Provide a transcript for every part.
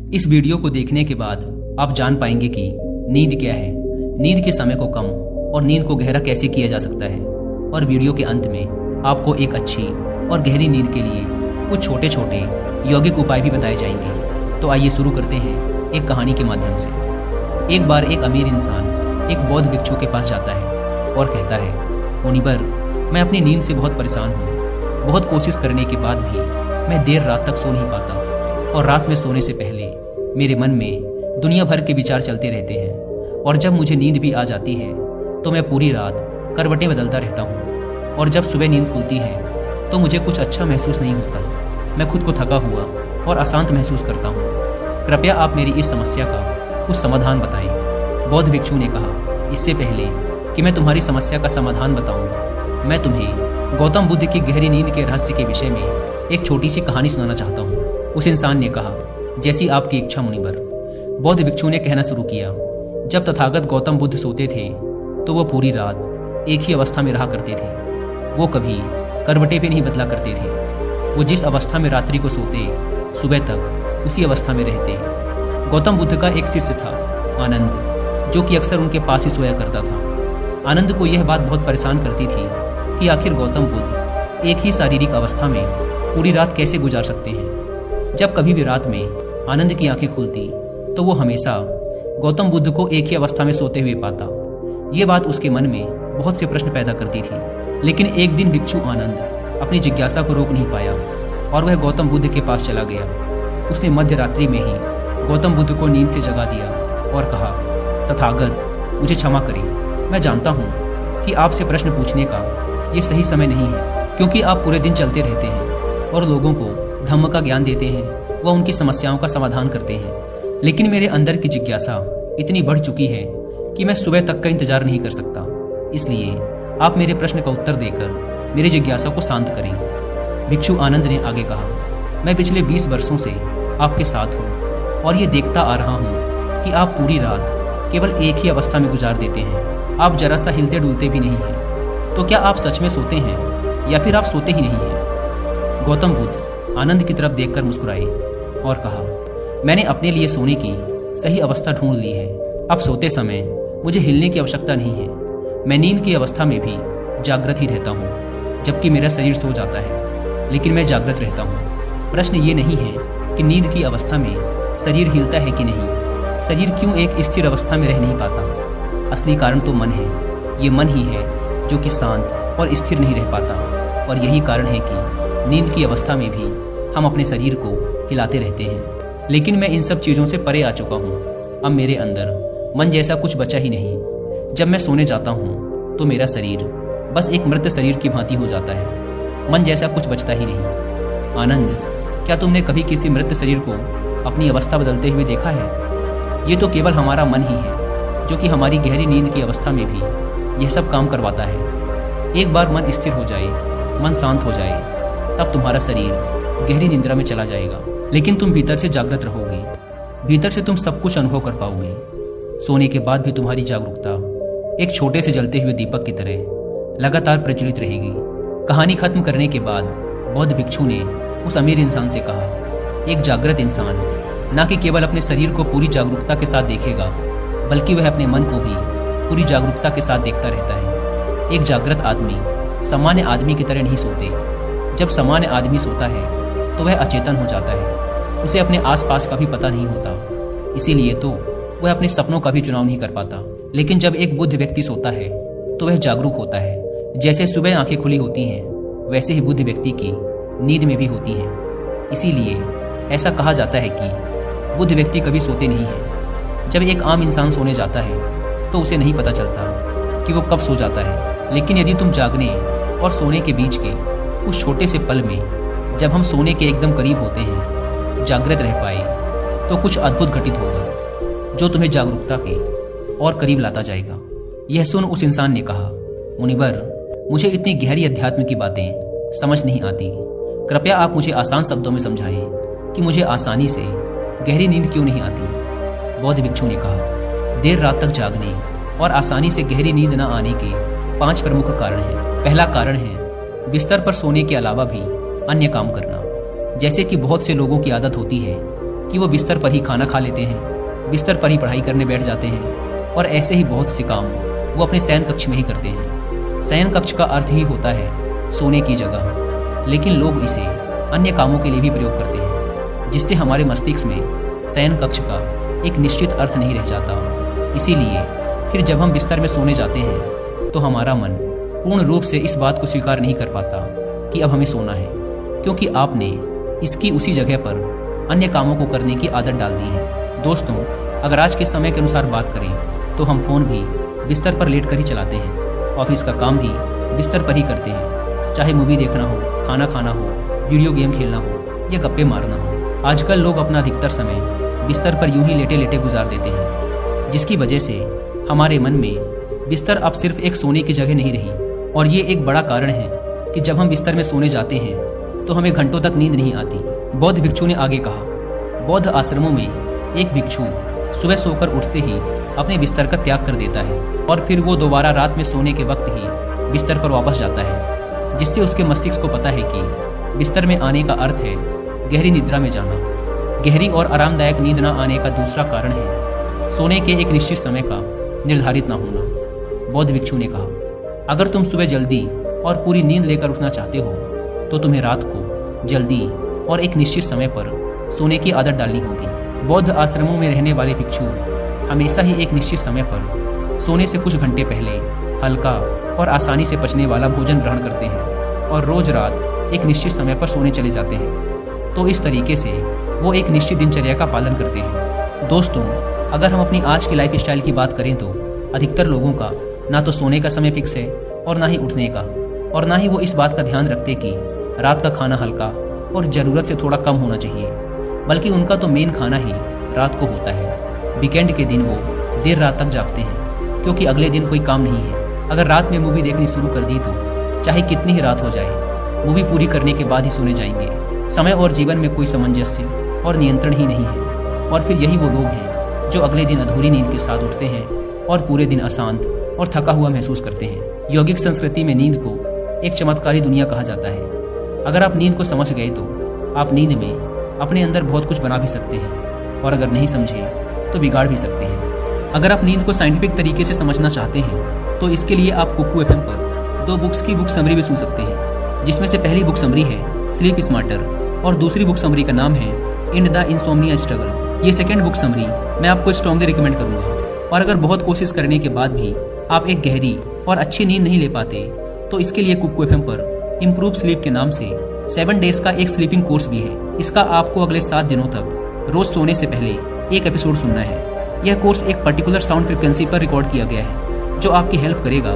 इस वीडियो को देखने के बाद आप जान पाएंगे कि नींद क्या है, नींद के समय को कम और नींद को गहरा कैसे किया जा सकता है। और वीडियो के अंत में आपको एक अच्छी और गहरी नींद के लिए कुछ छोटे छोटे यौगिक उपाय भी बताए जाएंगे। तो आइए शुरू करते हैं एक कहानी के माध्यम से। एक बार एक अमीर इंसान एक बौद्ध भिक्षु के पास जाता है और कहता है, मुनिवर, मैं अपनी नींद से बहुत परेशान हूँ। बहुत कोशिश करने के बाद भी मैं देर रात तक सो नहीं पाता और रात में सोने से पहले मेरे मन में दुनिया भर के विचार चलते रहते हैं और जब मुझे नींद भी आ जाती है तो मैं पूरी रात करवटें बदलता रहता हूँ और जब सुबह नींद खुलती है तो मुझे कुछ अच्छा महसूस नहीं होता। मैं खुद को थका हुआ और अशांत महसूस करता हूँ। कृपया आप मेरी इस समस्या का कुछ समाधान बताएं। बौद्ध भिक्षु ने कहा, इससे पहले कि मैं तुम्हारी समस्या का समाधान बताऊं, मैं तुम्हें गौतम बुद्ध की गहरी नींद के रहस्य के विषय में एक छोटी सी कहानी सुनाना चाहता हूँ। उस इंसान ने कहा, जैसी आपकी इच्छा मुनिवर। बौद्ध भिक्षु ने कहना शुरू किया, जब तथागत गौतम बुद्ध सोते थे तो वो पूरी रात एक ही अवस्था में रहा करते थे। वो कभी करवटें भी नहीं बदला करते थे। वो जिस अवस्था में रात्रि को सोते, सुबह तक उसी अवस्था में रहते। गौतम बुद्ध का एक शिष्य था, आनंद, जो कि अक्सर उनके पास ही सोया करता था। आनंद को यह बात बहुत परेशान करती थी कि आखिर गौतम बुद्ध एक ही शारीरिक अवस्था में पूरी रात कैसे गुजार सकते हैं। जब कभी भी रात में आनंद की आंखें खुलती तो वो हमेशा गौतम बुद्ध को एक ही अवस्था में सोते हुए पाता। ये बात उसके मन में बहुत से प्रश्न पैदा करती थी। लेकिन एक दिन भिक्षु आनंद अपनी जिज्ञासा को रोक नहीं पाया और वह गौतम बुद्ध के पास चला गया। उसने मध्य रात्रि में ही गौतम बुद्ध को नींद से जगा दिया और कहा, तथागत, मुझे क्षमा करें। मैं जानता हूँ कि आपसे प्रश्न पूछने का ये सही समय नहीं है, क्योंकि आप पूरे दिन चलते रहते हैं और लोगों को धम्म का ज्ञान देते हैं, वह उनकी समस्याओं का समाधान करते हैं। लेकिन मेरे अंदर की जिज्ञासा इतनी बढ़ चुकी है कि मैं सुबह तक का इंतजार नहीं कर सकता। इसलिए आप मेरे प्रश्न का उत्तर देकर मेरी जिज्ञासा को शांत करें। भिक्षु आनंद ने आगे कहा, मैं पिछले 20 वर्षों से आपके साथ हूँ और ये देखता आ रहा हूँ कि आप पूरी रात केवल एक ही अवस्था में गुजार देते हैं। आप जरा सा हिलते डुलते भी नहीं हैं। तो क्या आप सच में सोते हैं या फिर आप सोते ही नहीं हैं? गौतम बुद्ध आनंद की तरफ देखकर मुस्कुराए और कहा, मैंने अपने लिए सोने की सही अवस्था ढूंढ ली है। अब सोते समय मुझे हिलने की आवश्यकता नहीं है। मैं नींद की अवस्था में भी जागृत ही रहता हूँ, जबकि मेरा शरीर सो जाता है, लेकिन मैं जागृत रहता हूँ। प्रश्न ये नहीं है कि नींद की अवस्था में शरीर हिलता है कि नहीं, शरीर क्यों एक स्थिर अवस्था में रह नहीं पाता। असली कारण तो मन है। ये मन ही है जो कि शांत और स्थिर नहीं रह पाता। और यही कारण है कि नींद की अवस्था में भी हम अपने शरीर को हिलाते रहते हैं। लेकिन मैं इन सब चीज़ों से परे आ चुका हूँ। अब मेरे अंदर मन जैसा कुछ बचा ही नहीं। जब मैं सोने जाता हूँ तो मेरा शरीर बस एक मृत शरीर की भांति हो जाता है। मन जैसा कुछ बचता ही नहीं। आनंद, क्या तुमने कभी किसी मृत शरीर को अपनी अवस्था बदलते हुए देखा है? ये तो केवल हमारा मन ही है जो कि हमारी गहरी नींद की अवस्था में भी यह सब काम करवाता है। एक बार मन स्थिर हो जाए, मन शांत हो जाए, तब तुम्हारा शरीर गहरी निद्रा में चला जाएगा, लेकिन तुम भीतर से जागृत रहोगे। भीतर से तुम सब कुछ अनुभव कर पाओगे। सोने के बाद भी तुम्हारी जागरूकता एक छोटे से जलते हुए दीपक की तरह लगातार प्रज्वलित रहेगी। कहानी खत्म करने के बाद बौद्ध भिक्षु ने उस अमीर इंसान से कहा, एक जागृत इंसान न कि केवल अपने शरीर को पूरी जागरूकता के साथ देखेगा, बल्कि वह अपने मन को भी पूरी जागरूकता के साथ देखता रहता है। एक जागृत आदमी सामान्य आदमी की तरह नहीं सोते। जब सामान्य आदमी सोता है तो वह अचेतन हो जाता है। उसे अपने आसपास का भी पता नहीं होता, इसीलिए तो वह अपने सपनों का भी चुनाव नहीं कर पाता। लेकिन जब एक बुद्ध व्यक्ति सोता है तो वह जागरूक होता है। जैसे सुबह आंखें खुली होती हैं, वैसे ही बुद्ध व्यक्ति की नींद में भी होती हैं। इसीलिए ऐसा कहा जाता है कि बुद्ध व्यक्ति कभी सोते नहीं हैं। जब एक आम इंसान सोने जाता है तो उसे नहीं पता चलता कि वो कब सो जाता है। लेकिन यदि तुम जागने और सोने के बीच के उस छोटे से पल में, जब हम सोने के एकदम करीब होते हैं, जागृत रह पाए, तो कुछ अद्भुत घटित होगा जो तुम्हें जागरूकता के और करीब लाता जाएगा। यह सुन उस इंसान ने कहा, मुनिवर, मुझे इतनी गहरी अध्यात्म की बातें समझ नहीं आती। कृपया आप मुझे आसान शब्दों में समझाएं कि मुझे आसानी से गहरी नींद क्यों नहीं आती। बौद्ध भिक्षु ने कहा, देर रात तक जागने और आसानी से गहरी नींद न आने के 5 प्रमुख कारण हैं। पहला कारण है बिस्तर पर सोने के अलावा भी अन्य काम करना। जैसे कि बहुत से लोगों की आदत होती है कि वो बिस्तर पर ही खाना खा लेते हैं, बिस्तर पर ही पढ़ाई करने बैठ जाते हैं और ऐसे ही बहुत से काम वो अपने शयन कक्ष में ही करते हैं। शयन कक्ष का अर्थ ही होता है सोने की जगह, लेकिन लोग इसे अन्य कामों के लिए भी प्रयोग करते हैं, जिससे हमारे मस्तिष्क में शयन कक्ष का एक निश्चित अर्थ नहीं रह जाता। इसीलिए फिर जब हम बिस्तर में सोने जाते हैं तो हमारा मन पूर्ण रूप से इस बात को स्वीकार नहीं कर पाता कि अब हमें सोना है, क्योंकि आपने इसकी उसी जगह पर अन्य कामों को करने की आदत डाल दी है। दोस्तों, अगर आज के समय के अनुसार बात करें तो हम फ़ोन भी बिस्तर पर लेट कर ही चलाते हैं, ऑफिस का काम भी बिस्तर पर ही करते हैं, चाहे मूवी देखना हो, खाना खाना हो, वीडियो गेम खेलना हो या गप्पे मारना हो। आजकल लोग अपना अधिकतर समय बिस्तर पर यूं ही लेटे लेटे गुजार देते हैं, जिसकी वजह से हमारे मन में बिस्तर अब सिर्फ एक सोने की जगह नहीं रही। और ये एक बड़ा कारण है कि जब हम बिस्तर में सोने जाते हैं तो हमें घंटों तक नींद नहीं आती। बौद्ध भिक्षु ने आगे कहा, बौद्ध आश्रमों में एक भिक्षु सुबह सोकर उठते ही अपने बिस्तर का त्याग कर देता है और फिर वो दोबारा रात में सोने के वक्त ही बिस्तर पर वापस जाता है, जिससे उसके मस्तिष्क को पता है कि बिस्तर में आने का अर्थ है गहरी निद्रा में जाना। गहरी और आरामदायक नींद न आने का दूसरा कारण है सोने के एक निश्चित समय का निर्धारित न होना। बौद्ध भिक्षु ने कहा, अगर तुम सुबह जल्दी और पूरी नींद लेकर उठना चाहते हो तो तुम्हें रात को जल्दी और एक निश्चित समय पर सोने की आदत डालनी होगी। बौद्ध आश्रमों में रहने वाले भिक्षु हमेशा ही एक निश्चित समय पर सोने से कुछ घंटे पहले हल्का और आसानी से पचने वाला भोजन ग्रहण करते हैं और रोज रात एक निश्चित समय पर सोने चले जाते हैं। तो इस तरीके से वो एक निश्चित दिनचर्या का पालन करते हैं। दोस्तों, अगर हम अपनी आज की लाइफ स्टाइल की बात करें तो अधिकतर लोगों का ना तो सोने का समय फिक्स है और ना ही उठने का, और ना ही वो इस बात का ध्यान रखते कि रात का खाना हल्का और ज़रूरत से थोड़ा कम होना चाहिए, बल्कि उनका तो मेन खाना ही रात को होता है। वीकेंड के दिन वो देर रात तक जागते हैं क्योंकि अगले दिन कोई काम नहीं है। अगर रात में मूवी देखनी शुरू कर दी तो चाहे कितनी ही रात हो जाए, मूवी पूरी करने के बाद ही सोने जाएंगे। समय और जीवन में कोई सामंजस्य और नियंत्रण ही नहीं है। और फिर यही वो लोग हैं जो अगले दिन अधूरी नींद के साथ उठते हैं और पूरे दिन अशांत और थका हुआ महसूस करते हैं। यौगिक संस्कृति में नींद को एक चमत्कारी दुनिया कहा जाता है। अगर आप नींद को समझ गए तो आप नींद में अपने अंदर बहुत कुछ बना भी सकते हैं, और अगर नहीं समझे तो बिगाड़ भी सकते हैं। अगर आप नींद को साइंटिफिक तरीके से समझना चाहते हैं तो इसके लिए आप कुकू एफएम पर 2 बुक्स की बुक समरी भी सुन सकते हैं, जिसमें से पहली बुक समरी है स्लीप स्मार्टर और दूसरी बुक समरी का नाम है इंड द इंसोम्निया स्ट्रगल। ये सेकेंड बुक समरी मैं आपको स्ट्रांगली रिकमेंड करूंगा। और अगर बहुत कोशिश करने के बाद भी आप एक गहरी और अच्छी नींद नहीं ले पाते तो इसके लिए कुकू एफएम पर इम्प्रूव स्लीप के नाम से 7 डेज का एक स्लीपिंग कोर्स भी है। इसका आपको अगले 7 दिनों तक रोज सोने से पहले एक एपिसोड सुनना है। यह कोर्स एक पर्टिकुलर साउंड फ्रिक्वेंसी पर रिकॉर्ड किया गया है जो आपकी हेल्प करेगा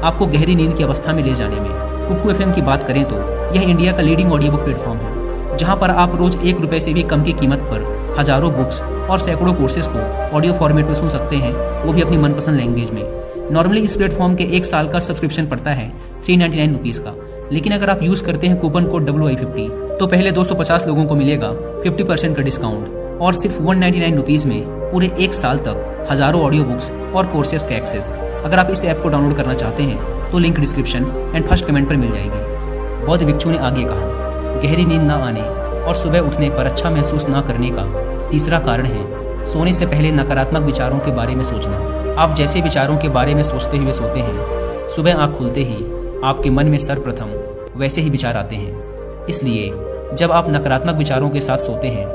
आपको गहरी नींद की अवस्था में ले जाने में। कुकू एफएम की बात करें तो यह इंडिया का लीडिंग ऑडियो बुक प्लेटफॉर्म है, जहां पर आप रोज 1 रुपए से भी कम की कीमत पर हजारों बुक्स और सैकड़ों कोर्सेज को ऑडियो फॉर्मेट में सुन सकते हैं, वो भी अपनी मनपसंद लैंग्वेज में। नॉर्मली इस प्लेटफॉर्म के 1 साल का सब्सक्रिप्शन पड़ता है 399 रुपीज़ का, लेकिन अगर आप यूज करते हैं कूपन कोड WI50 तो पहले 250 लोगों को मिलेगा 50% का डिस्काउंट, और सिर्फ 199 रुपीज़ में पूरे 1 साल तक हजारों ऑडियो बुक्स और कोर्सेज का एक्सेस। अगर आप इस ऐप को डाउनलोड करना चाहते हैं तो link description and first comment पर मिल जाएगी। बौद्ध भिक्षु ने आगे कहा, गहरी नींद ना आने और सुबह उठने पर अच्छा महसूस ना करने का तीसरा कारण है सोने से पहले नकारात्मक विचारों के बारे में सोचना। आप जैसे विचारों के बारे में सोचते हुए सोते हैं, सुबह आँख खुलते ही आपके मन में सर्वप्रथम वैसे ही विचार आते हैं। इसलिए जब आप नकारात्मक विचारों के साथ सोते हैं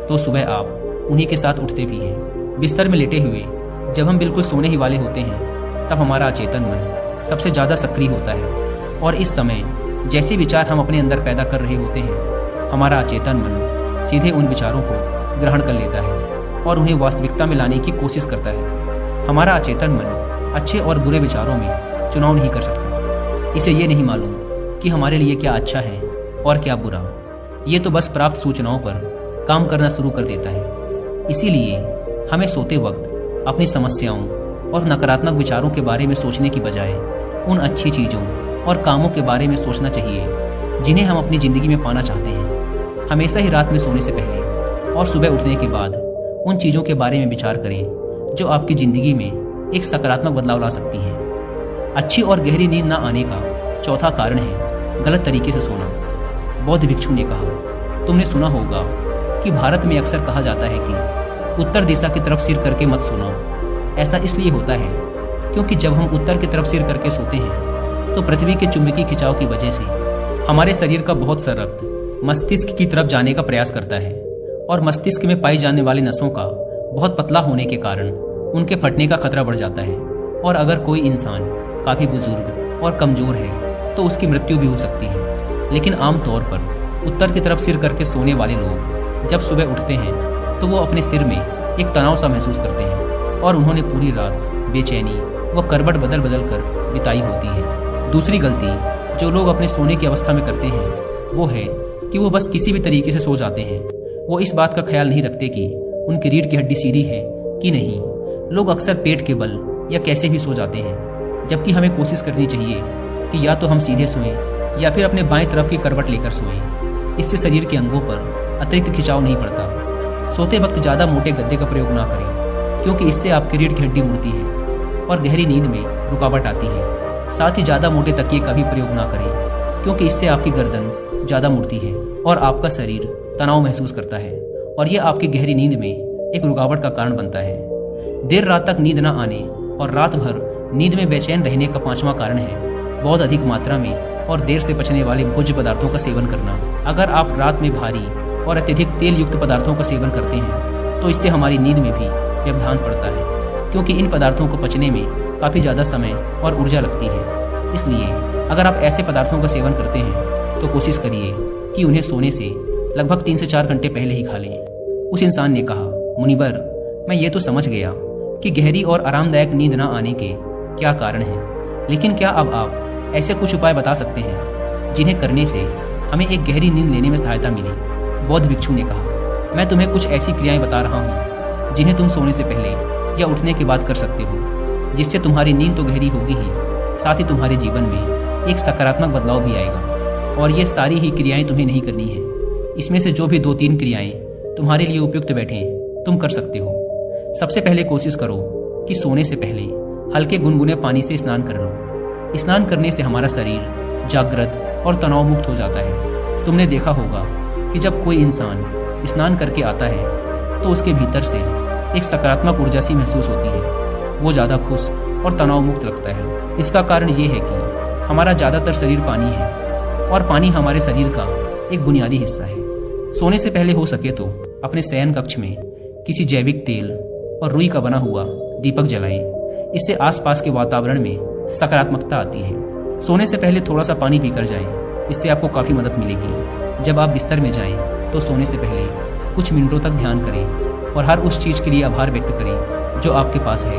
तो सुबह आप उन्हीं के साथ उठते भी हैं। बिस्तर में लेटे हुए जब हम बिल्कुल सोने ही वाले होते हैं तब हमारा अचेतन मन सबसे ज़्यादा सक्रिय होता है, और इस समय जैसे विचार हम अपने अंदर पैदा कर रहे होते हैं, हमारा अचेतन मन सीधे उन विचारों को ग्रहण कर लेता है और उन्हें वास्तविकता में लाने की कोशिश करता है। हमारा अचेतन मन अच्छे और बुरे विचारों में चुनाव नहीं कर सकता। इसे ये नहीं मालूम कि हमारे लिए क्या अच्छा है और क्या बुरा। ये तो बस प्राप्त सूचनाओं पर काम करना शुरू कर देता है। इसीलिए हमें सोते वक्त अपनी समस्याओं और नकारात्मक विचारों के बारे में सोचने की बजाय उन अच्छी चीज़ों और कामों के बारे में सोचना चाहिए जिन्हें हम अपनी ज़िंदगी में पाना चाहते हैं। हमेशा ही रात में सोने से पहले और सुबह उठने के बाद उन चीज़ों के बारे में विचार करें जो आपकी ज़िंदगी में एक सकारात्मक बदलाव ला सकती हैं। अच्छी और गहरी नींद ना आने का चौथा कारण है गलत तरीके से सोना। बौद्ध भिक्षु ने कहा, तुमने सुना होगा कि भारत में अक्सर कहा जाता है कि उत्तर दिशा की तरफ सिर करके मत सोना। ऐसा इसलिए होता है क्योंकि जब हम उत्तर की तरफ सिर करके सोते हैं तो पृथ्वी के चुंबकीय खिंचाव की वजह से हमारे शरीर का बहुत सा रक्त मस्तिष्क की तरफ जाने का प्रयास करता है और मस्तिष्क में पाई जाने वाली नसों का बहुत पतला होने के कारण उनके फटने का खतरा बढ़ जाता है और अगर कोई इंसान काफ़ी बुजुर्ग और कमज़ोर है तो उसकी मृत्यु भी हो सकती है। लेकिन आमतौर पर उत्तर की तरफ सिर करके सोने वाले लोग जब सुबह उठते हैं तो वो अपने सिर में एक तनाव सा महसूस करते हैं और उन्होंने पूरी रात बेचैनी व करवट बदल बदल कर बिताई होती है। दूसरी गलती जो लोग अपने सोने की अवस्था में करते हैं वो है कि वो बस किसी भी तरीके से सो जाते हैं। वो इस बात का ख्याल नहीं रखते कि उनकी रीढ़ की हड्डी सीधी है कि नहीं। लोग अक्सर पेट के बल या कैसे भी सो जाते हैं, जबकि हमें कोशिश करनी चाहिए कि या तो हम सीधे सोएं या फिर अपने बाएं तरफ की करवट लेकर सोएं। इससे शरीर के अंगों पर अतिरिक्त खिंचाव नहीं पड़ता। सोते वक्त ज़्यादा मोटे गद्दे का प्रयोग ना करें क्योंकि इससे आपकी रीढ़ की हड्डी मुड़ती है और गहरी नींद में रुकावट आती है। साथ ही ज़्यादा मोटे तकिए का भी प्रयोग ना करें क्योंकि इससे आपकी गर्दन ज़्यादा मुड़ती है और आपका शरीर तनाव महसूस करता है और यह आपकी गहरी नींद में एक रुकावट का कारण बनता है। देर रात तक नींद न आने और रात भर नींद में बेचैन रहने का पांचवा कारण है बहुत अधिक मात्रा में और देर से पचने वाले भोज्य पदार्थों का सेवन करना। अगर आप रात में भारी और अत्यधिक तेल युक्त पदार्थों का सेवन करते हैं तो इससे हमारी नींद में भी व्यवधान पड़ता है क्योंकि इन पदार्थों को पचने में काफ़ी ज़्यादा समय और ऊर्जा लगती है। इसलिए अगर आप ऐसे पदार्थों का सेवन करते हैं तो कोशिश करिए कि उन्हें सोने से लगभग 3 से 4 घंटे पहले ही खा लें। उस इंसान ने कहा, मुनिवर, मैं ये तो समझ गया कि गहरी और आरामदायक नींद न आने के क्या कारण हैं, लेकिन क्या अब आप ऐसे कुछ उपाय बता सकते हैं जिन्हें करने से हमें एक गहरी नींद लेने में सहायता मिले? बौद्ध भिक्षु ने कहा, मैं तुम्हें कुछ ऐसी क्रियाएं बता रहा हूँ जिन्हें तुम सोने से पहले या उठने के बाद कर सकते हो, जिससे तुम्हारी नींद तो गहरी होगी ही, साथ ही तुम्हारे जीवन में एक सकारात्मक बदलाव भी आएगा। और ये सारी ही क्रियाएं तुम्हें नहीं करनी है। इसमें से जो भी 2-3 क्रियाएं तुम्हारे लिए उपयुक्त बैठें तुम कर सकते हो। सबसे पहले कोशिश करो कि सोने से पहले हल्के गुनगुने पानी से स्नान कर लो। स्नान करने से हमारा शरीर जागृत और तनाव मुक्त हो जाता है। तुमने देखा होगा कि जब कोई इंसान स्नान करके आता है तो उसके भीतर से एक सकारात्मक ऊर्जा सी महसूस होती है। वो ज़्यादा खुश और तनाव मुक्त लगता है। इसका कारण ये है कि हमारा ज़्यादातर शरीर पानी है और पानी हमारे शरीर का एक बुनियादी हिस्सा है। सोने से पहले हो सके तो अपने शयन कक्ष में किसी जैविक तेल और रुई का बना हुआ दीपक जलाएं। इससे आसपास के वातावरण में सकारात्मकता आती है। सोने से पहले थोड़ा सा पानी पीकर जाएं, इससे आपको काफ़ी मदद मिलेगी। जब आप बिस्तर में जाएं तो सोने से पहले कुछ मिनटों तक ध्यान करें और हर उस चीज़ के लिए आभार व्यक्त करें जो आपके पास है,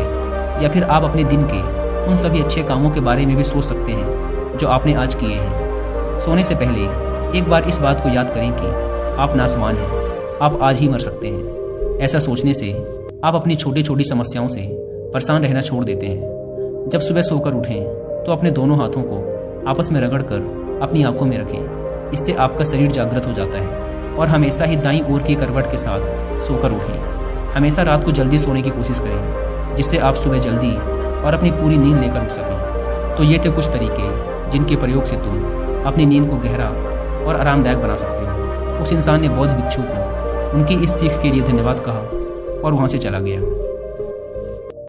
या फिर आप अपने दिन के उन सभी अच्छे कामों के बारे में भी सोच सकते हैं जो आपने आज किए हैं। सोने से पहले एक बार इस बात को याद करें कि आप नासमान हैं, आप आज ही मर सकते हैं। ऐसा सोचने से आप अपनी छोटी छोटी समस्याओं से परेशान रहना छोड़ देते हैं। जब सुबह सोकर उठें तो अपने दोनों हाथों को आपस में रगड़कर अपनी आंखों में रखें। इससे आपका शरीर जागृत हो जाता है। और हमेशा ही दाईं ओर की करवट के साथ सोकर उठें। हमेशा रात को जल्दी सोने की कोशिश करें जिससे आप सुबह जल्दी और अपनी पूरी नींद लेकर उठ सकें। तो ये थे कुछ तरीके जिनके प्रयोग से तुम अपनी नींद को गहरा और आरामदायक बना सकते हो। उस इंसान ने बौद्ध भिक्षु को उनकी इस सीख के लिए धन्यवाद कहा और वहाँ से चला गया।